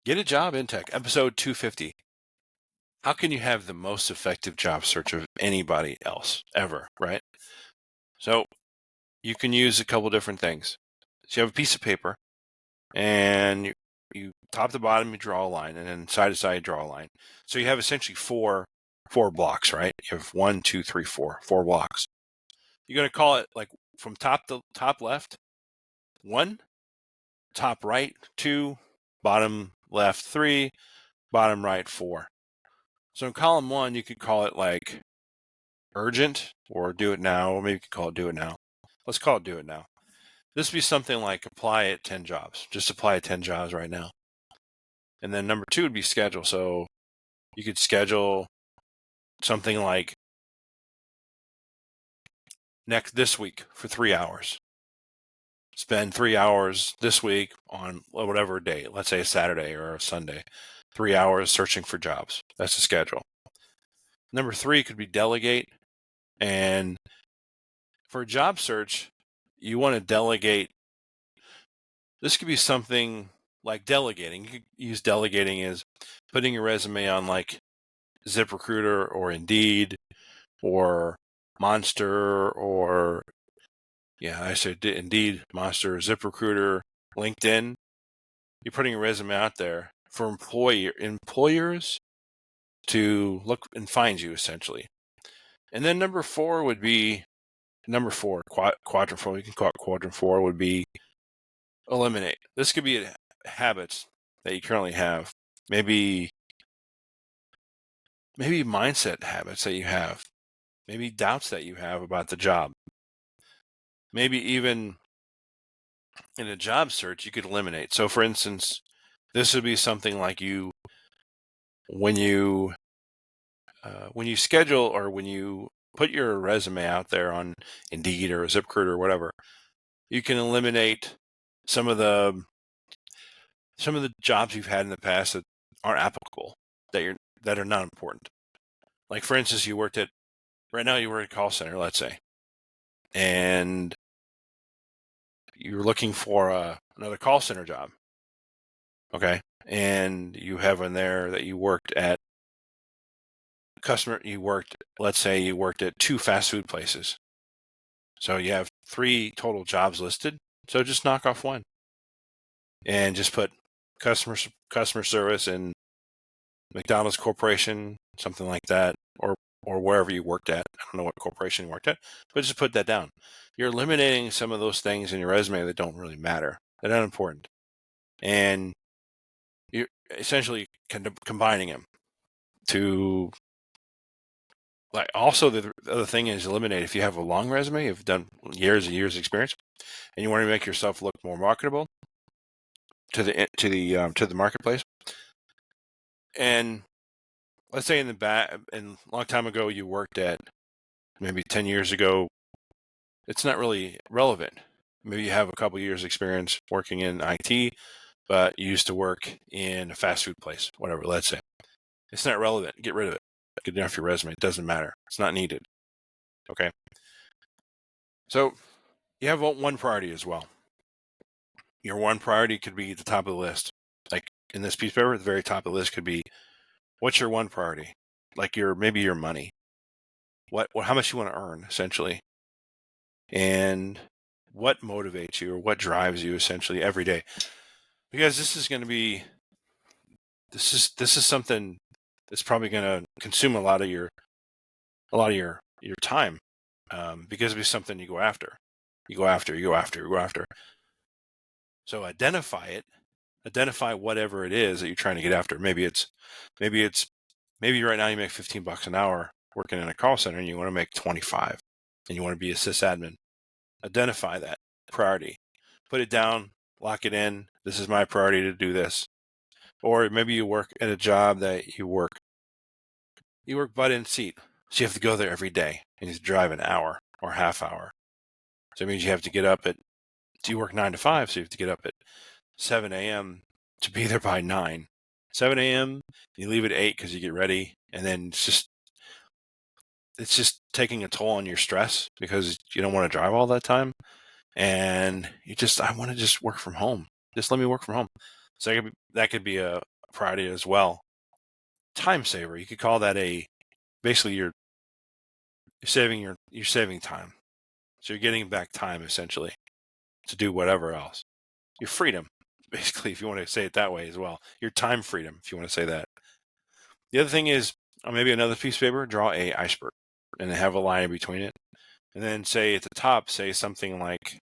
Get a Job in Tech, episode 250. How can you have the most effective job search of anybody else ever, right? So you can use a couple different things. So you have a piece of paper, and you top to bottom, you draw a line, and then side to side, you draw a line. So you have essentially four blocks, right? You have 1, 2, 3, 4 blocks. You're going to call it like from top to top left, 1, top right, 2, bottom left, 3, bottom right, 4. So in column 1, you could call it like urgent or do it now, or maybe you could call it do it now. Let's call it do it now. This would be something like apply at 10 jobs. Just apply at 10 jobs right now. And then number 2 would be schedule. So you could schedule something like this week for 3 hours. Spend 3 hours this week on whatever day, let's say a Saturday or a Sunday, 3 hours searching for jobs. That's the schedule. Number 3 could be delegate. And for a job search, you want to delegate. This could be something like delegating. You could use delegating as putting your resume on like ZipRecruiter or Indeed or Monster or, I said Indeed, Monster, ZipRecruiter, LinkedIn. You're putting your resume out there for employers to look and find you, essentially. And then number 4 would be quadrant 4. You can call it quadrant 4 would be eliminate. This could be habits that you currently have. Maybe mindset habits that you have. Maybe doubts that you have about the job. Maybe even in a job search, you could eliminate. So for instance, this would be something like when you schedule or when you put your resume out there on Indeed or ZipRecruiter or whatever, you can eliminate some of the jobs you've had in the past that aren't applicable, that are not important. Like for instance, right now you work at a call center, let's say, and you're looking for another call center job. Okay. And you have in there that you worked at let's say you worked at 2 fast food places. So you have 3 total jobs listed. So just knock off 1 and just put customer service in McDonald's Corporation, something like that, or wherever you worked at. I don't know what corporation you worked at, but just put that down. You're eliminating some of those things in your resume that don't really matter. They're not important. And you're essentially combining them to, like, also the other thing is eliminate. If you have a long resume, you've done years and years of experience, and you want to make yourself look more marketable to the marketplace. And let's say a long time ago you worked at, maybe 10 years ago, it's not really relevant. Maybe you have a couple years experience working in IT, but you used to work in a fast food place, whatever, let's say. It's not relevant. Get rid of it. Get it off your resume. It doesn't matter. It's not needed. Okay. So you have one priority as well. Your one priority could be at the top of the list. Like in this piece of paper, at the very top of the list could be, what's your one priority? Like maybe your money. How much you want to earn, essentially. And what motivates you or what drives you essentially every day. Because this is something that's probably going to consume a lot of your time, because it'll be something you go after. So identify whatever it is that you're trying to get after. Maybe right now you make $15 an hour working in a call center and you want to make 25 and you want to be a sysadmin. Identify that priority, put it down, lock it in. This is my priority to do this. Or maybe you work at a job that you work butt in seat. So you have to go there every day and you have to drive an hour or half hour. So it means you have to get up you work 9 to 5. So you have to get up at 7 a.m. to be there by 9. 7 a.m. You leave at 8 because you get ready. And then it's just taking a toll on your stress because you don't want to drive all that time. And I want to just work from home. Just let me work from home. So that could be a priority as well. Time saver. You could call that basically you're saving time. So you're getting back time essentially to do whatever else. Your freedom, basically, if you want to say it that way as well. Your time freedom, if you want to say that. The other thing is, maybe another piece of paper, draw a iceberg and have a line in between it. And then say at the top, say something like,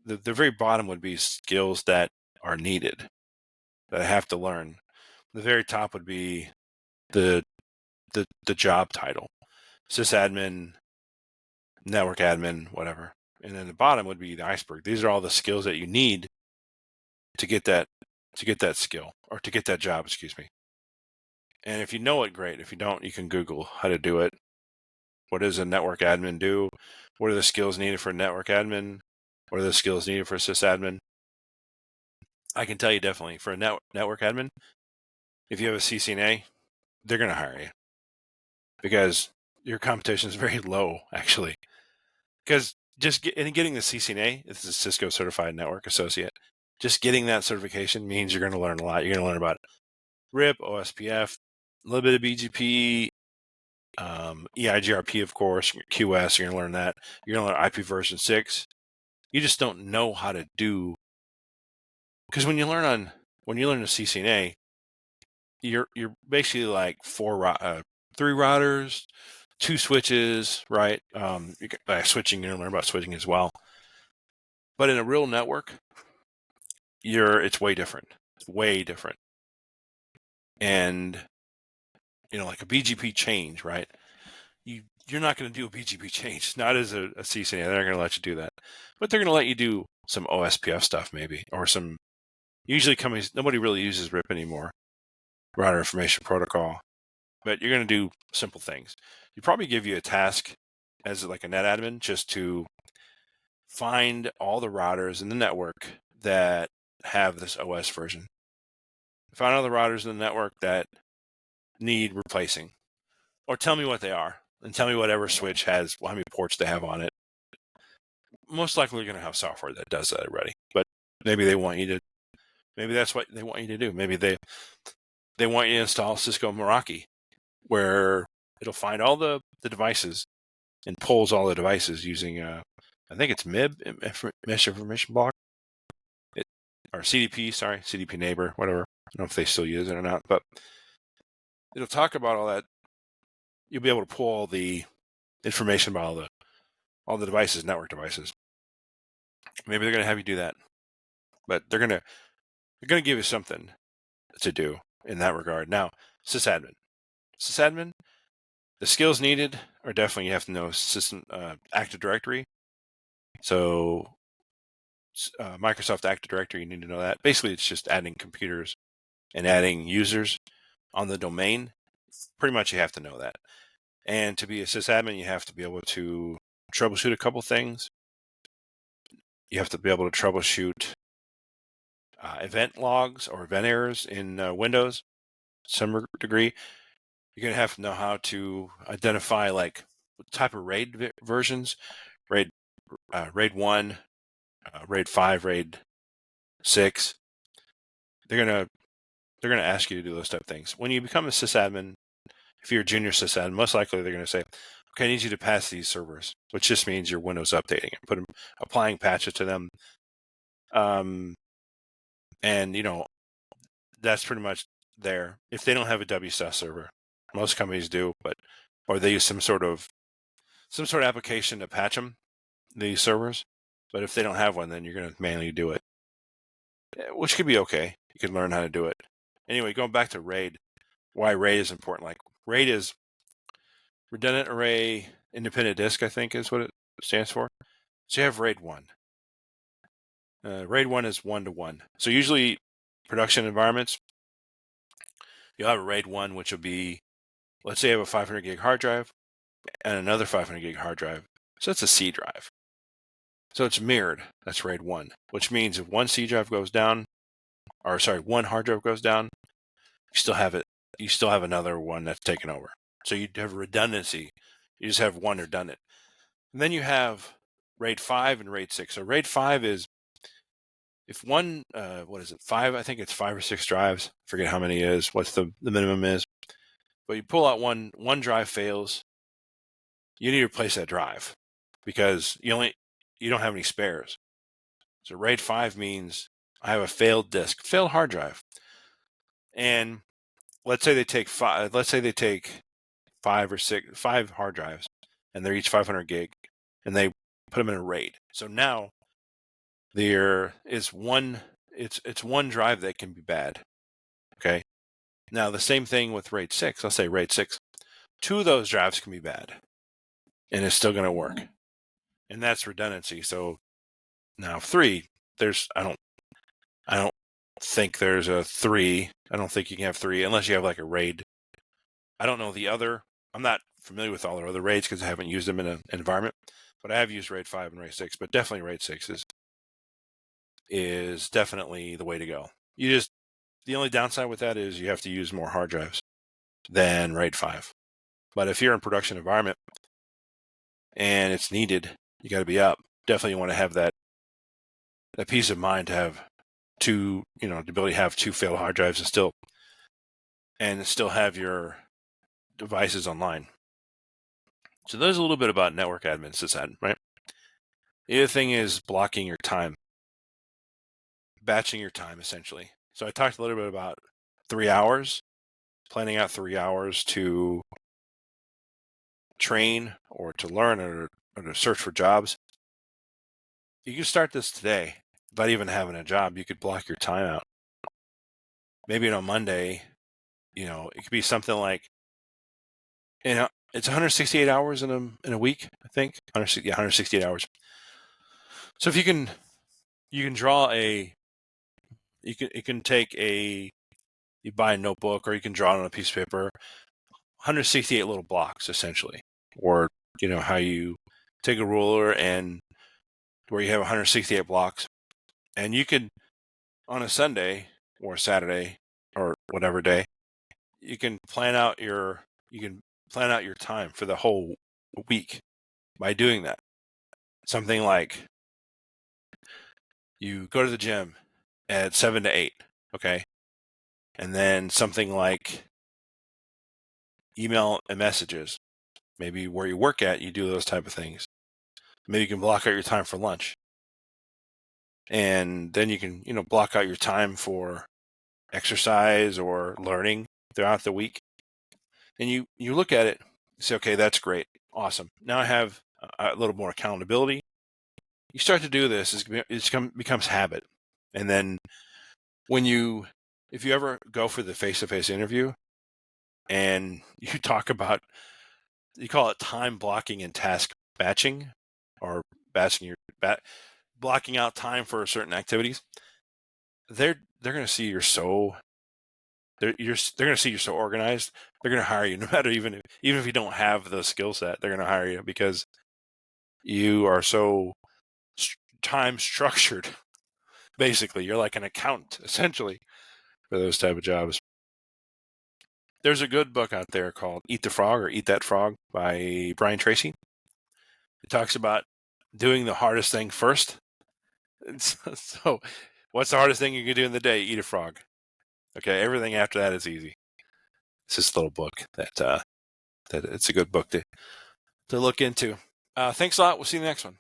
the very bottom would be skills that are needed, that I have to learn. The very top would be the job title, sysadmin, network admin, whatever. And then the bottom would be the iceberg. These are all the skills that you need to get that skill, or to get that job, excuse me. And if you know it, great. If you don't, you can Google how to do it. What does a network admin do? What are the skills needed for a network admin? What are the skills needed for a sysadmin? I can tell you definitely for a network admin, if you have a CCNA, they're going to hire you because your competition is very low, actually. Because just getting the CCNA, this is a Cisco Certified Network Associate, just getting that certification means you're going to learn a lot. You're going to learn about RIP, OSPF, a little bit of BGP, EIGRP, of course, QS. You're going to learn that. You're going to learn IP version 6. You just don't know how to do, because when you learn a CCNA, you're basically like 3 routers, 2 switches, right? Switching, you're going to learn about switching as well. But in a real network, it's way different. It's way different. And like a BGP change, right? You're not going to do a BGP change, not as a CCNA. They're not going to let you do that, but they're going to let you do some OSPF stuff maybe, or some. Usually, companies, nobody really uses RIP anymore, Router Information Protocol, but you're going to do simple things. You probably give you a task as like a net admin just to find all the routers in the network that have this OS version. Find all the routers in the network that need replacing, or tell me what they are, and tell me whatever switch has how many ports they have on it. Most likely you're going to have software that does that already, but maybe that's what they want you to do. Maybe they want you to install Cisco Meraki, where it'll find all the devices and pulls all the devices using I think it's MIB, Mesh Information Block, or CDP Neighbor, whatever. I don't know if they still use it or not, but it'll talk about all that. You'll be able to pull all the information about all the devices, network devices. Maybe they're going to have you do that, but they're going to give you something to do in that regard. Now, sysadmin, the skills needed are definitely, you have to know system Active Directory. So Microsoft Active Directory, you need to know that. Basically, it's just adding computers and adding users on the domain. Pretty much you have to know that. And to be a sysadmin, you have to be able to troubleshoot a couple things. You have to be able to troubleshoot event logs or event errors in Windows to some degree. You're going to have to know how to identify like what type of RAID versions, RAID 1, RAID 5, RAID 6. They're going to ask you to do those type of things. When you become a sysadmin, if you're a junior sysadmin, most likely they're going to say, okay, I need you to pass these servers, which just means your Windows updating it, applying patches to them. And that's pretty much there. If they don't have a WSUS server, most companies do, or they use some sort of application to patch them, these servers. But if they don't have one, then you're going to manually do it, which could be okay. You can learn how to do it. Anyway, going back to RAID, why RAID is important. Like RAID is Redundant Array Independent Disk, I think is what it stands for. So you have RAID 1. RAID 1 is 1-to-1. So usually production environments, you'll have a RAID 1, which will be, let's say you have a 500 gig hard drive and another 500 gig hard drive. So that's a C drive. So it's mirrored. That's RAID 1, which means if one C drive goes down, one hard drive goes down, you still have it. You still have another one that's taken over. So you have redundancy. You just have one redundant. And then you have RAID 5 and RAID 6. So RAID 5 is, if one, what is it, 5, I think it's 5 or 6 drives, I forget how many it is, what's the minimum is, but you pull out one drive fails, you need to replace that drive because you don't have any spares. So RAID 5 means I have a failed disk, failed hard drive. And let's say they take 5 or 5 hard drives, and they're each 500 gig, and they put them in a RAID. So now there is one drive that can be bad. Okay. Now the same thing with RAID 6. Let's say RAID 6. 2 of those drives can be bad, and it's still going to work. And that's redundancy. So now 3, I don't think there's a 3. I don't think you can have 3 unless you have like a RAID. I don't know the other. I'm not familiar with all the other RAIDs because I haven't used them in an environment, but I have used RAID 5 and RAID 6, but definitely RAID 6 is definitely the way to go. The only downside with that is you have to use more hard drives than RAID 5. But if you're in production environment and it's needed, you got to be up. Definitely want to have that peace of mind to have the ability to have 2 failed hard drives and still have your devices online. So there's a little bit about network admin sysad, right? The other thing is blocking your time, batching your time essentially. So I talked a little bit about 3 hours, planning out 3 hours to train or to learn or to search for jobs. You can start this today without even having a job. You could block your time out. Maybe on Monday, it could be something like, it's 168 hours in a week, I think. 168 hours. So if you can draw you buy a notebook or you can draw it on a piece of paper, 168 little blocks essentially, or how you take a ruler and where you have 168 blocks, and you could on a Sunday or Saturday or whatever day, you can plan out your time for the whole week by doing that. Something like you go to the gym at 7 to 8, okay? And then something like email and messages, maybe where you work at, you do those type of things. Maybe you can block out your time for lunch. And then you can, block out your time for exercise or learning throughout the week. And you look at it, say, okay, that's great. Awesome. Now I have a little more accountability. You start to do this, it becomes habit. And then if you ever go for the face-to-face interview and you talk about, you call it time blocking and task batching, or blocking out time for certain activities, they're going to see you're so they're going to see you're so organized. They're going to hire you no matter even if you don't have the skill set. They're going to hire you because you are so time structured. Basically, you're like an accountant essentially for those type of jobs. There's a good book out there called Eat the Frog or Eat That Frog by Brian Tracy. It talks about doing the hardest thing first. So what's the hardest thing you can do in the day? Eat a frog. Okay, everything after that is easy. It's this little book that it's a good book to look into. Thanks a lot. We'll see you in the next one.